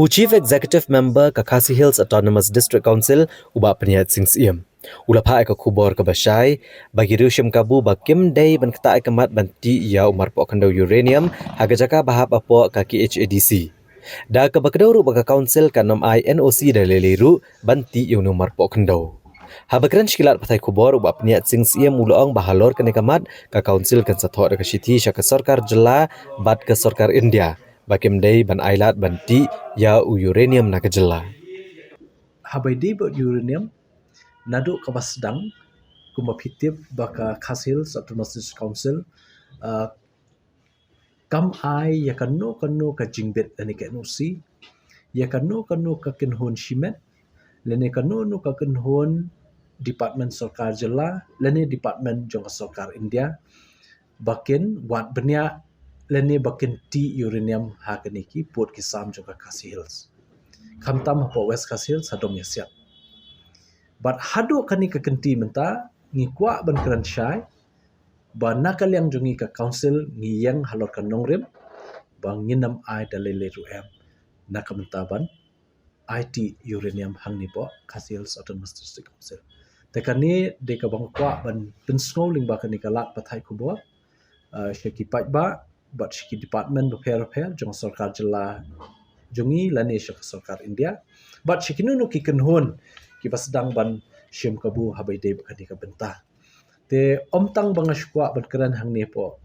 Chief Executive Member Kakasi Hills Autonomous District Council uba peniat sing siem. Ulapha ka kubor ka basay bagi rusyam kabu bakim day ban kata kemat banti ya umar po kandau uranium haga jaka bahap apo ka KHADC. Da ka bakdaw ru baka council kanom INOC da leleru banti yung umar po kandau. Habakran shkilat patay kubor uba peniat sing siem ulaong bahalor ka nikamat ka council kan sathok ka shiti sya ka sarkar jela bat ka sarkar India. Bakim day ban ailat banti ya uranium na kejela. Habai but uranium nadu kabasdang kumapitip baka Kasil Autonomous District Council kam ai ya kanu ka jingbet ani ke nusi ya kanu ka kinhon shimet lene kanu ka kinhon department sarkar jela lene department jong sarkar India bakin wat benya lene bakin ti uranium ha kaniki port kisam jong Khasi Hills kamtam po West Khasi Hills hadom yasiat but hado kani ka kenti menta ngikwa ban kran syai ba nakal yang jungi ka council ngiyang halor kan nongrim ba nginam ai dalele ruem nakamentaban IT uranium hang ni po Khasi Hills Autonomous District Council tekani de ka bangkwa ban pensngoling ba kani ka lat pathai kubo syaki ba but syaki department repair jong sarkar jela jungi lani syaka sarkar India but syaki nunu ki kenhon ki basdang ban syem kabu habai de kani ka bentah te omtang banga shukwa berkeran hang ne po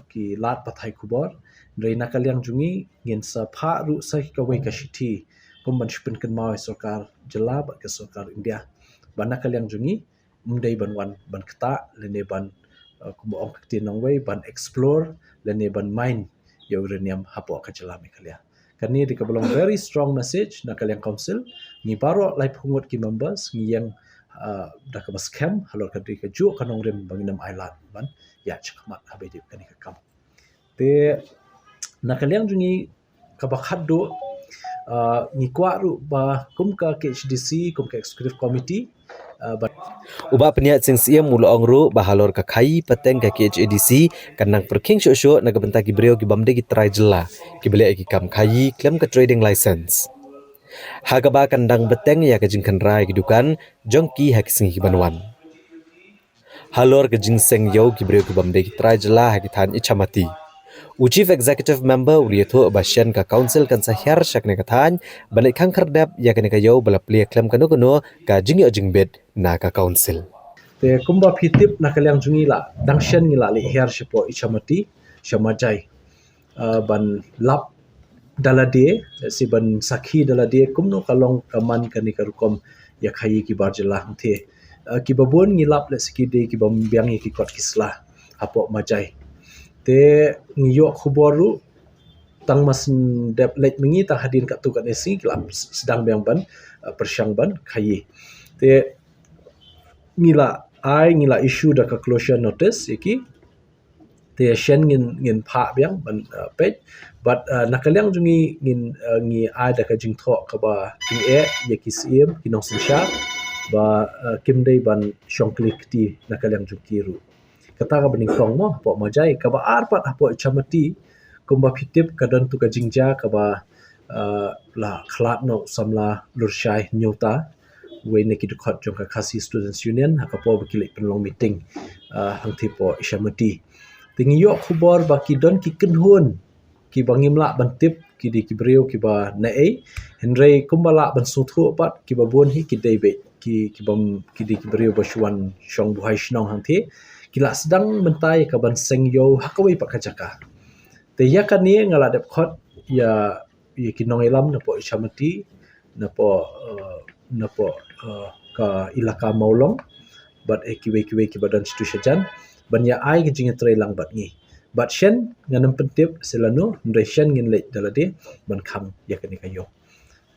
ki lat pathai kubor reina kalyang jungi ngin sa pha ru sa ka wei ka shiti kumban shpin kan mau sarkar jela ba ka sarkar India bana kalyang jungi mdei ban kata lene ban kumo ong kti nong wei ban explore lene ban mine uranium hapo ka jela me kalya kani di ka belong very strong message na kalyang council ni baro lai pungut ki members ngi yang da ka bas camp halor ka di ka ju kanong rem banginam island ban ya chakmat habai di kani ka kam te nakalyang jungi ka bakhat do ni kwa ru ba kum ka KHDC kum ka executive committee uba peniat sing siem ulaong ru bahalor ka khai pateng ka KHADC kanang perking syo na gabenta ki breo ki bamde ki try jela ki bele ki kam khai claim ka trading license. Hagaba kandang beteng ya kajing rai kidukan jongki hakisingi banwan. Halor kajing seng yo kibreu kibamde kitrai jela hakithan ichamati. Chief Executive Member ulieto basyan ka council kan sahyar syakne kathan banik khang khardap ya kane kayo bala plia klem kanu ka jing yo jingbet na ka council. Te kumba pitip na kalyang jungi la dangshan ngila li her syapo ichamati syamajai ban lap dalade si ban sakhi dalade kumno kalong kaman kani karukom ya khayi ki barjela hangte ki babon ngilap le sikide ki bambiang ki kot kisla apo majai te ngiyo khuboru tang mas dep lek mengi tang hadin kat tu kat esi kilap sedang biang ban persyang ban khayi te ngila issue da ka closure notice iki te shen ngin pha biang ban page but nakalyang jungi ngi ai da ka jing tho ka ba ting ye ki sim ki nong sinsha ba kim dei ban shongklik ti nakalyang jukiru kata ka bening tong mo po majai ka ba arpat apo chamati kumba pitip ka dan tu ka jingja ka ba la khlat no samla lurshai nyota we ne ki dukhat jong ka Khasi Students Union ha ka po bakilek penlong meeting hangti po ishamati tingiyo khubor ba ki don ki kenhun ki bangimla bantip ki di ki breu ki ba nae henry kumbala ban suthu pat ki ba bon hi ki debe ki bam ki di ki breu ba shwan shong buhai shnong hangte ki la sedang mentai ka ban seng yo hakawai pak kajaka te ya kan ni ngala dep khot ya ki nong elam na po ishamati na po ka ilaka maulong but kiwe ki badan institution ban ya ai ki jinga trai lang bat ngi but shen nganam pentip selano ndai shen ngin le dalade ban kham ya kani kayo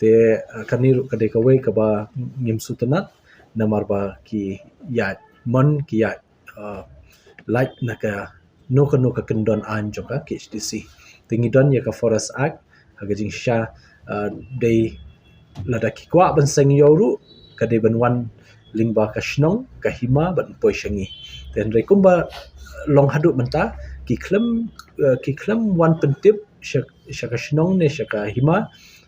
te kaniru kade kawe ka ba ngim sutanat namar ba ki ya mon ki ya like naka no ka kendon an joka KHDC tingi don ya ka forest act haga jing sha dei lada ki kwa ban seng yoru kade ban wan lingba ka shnong ka hima ban poi shangi ten re kumba long hadu menta ki klem wan pentip syaka shnong ne syaka hima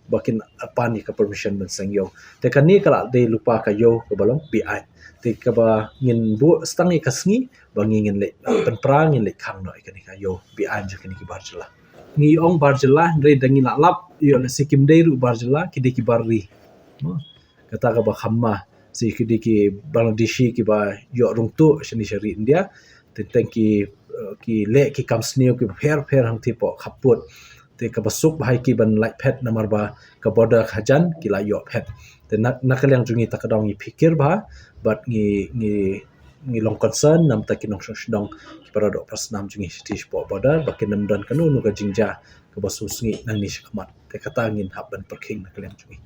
bakin apa ni ka permission ben sang yo te kan ni kala de lupa ka yo ke balong BI te ka ba ngin bu stang ka sngi ba ngin le pen prang ngin le khang no ka ni ka yo BI je ka ni ki bar jela ngi ong bar jela re dangi la lap yo le sikim de ru bar jela ki de ki bar ri kata ka ba khamma si ki de ki Bangladeshi ki ba yo rung tu shani shari India te ki le ki kam sneo ki pher hang ti po khaput te ka basuk bahai ki ban like pet namar ba ka border khajan ki la yo pet te nakalyang jungi takadong i pikir ba but ngi long concern nam ta ki nong shong ki para do pas nam jungi sitish po border ba ki nam dan kanu nu ka jingja ka basu sngi nang ni shikmat te kata ngin hab ban perking nakalyang jungi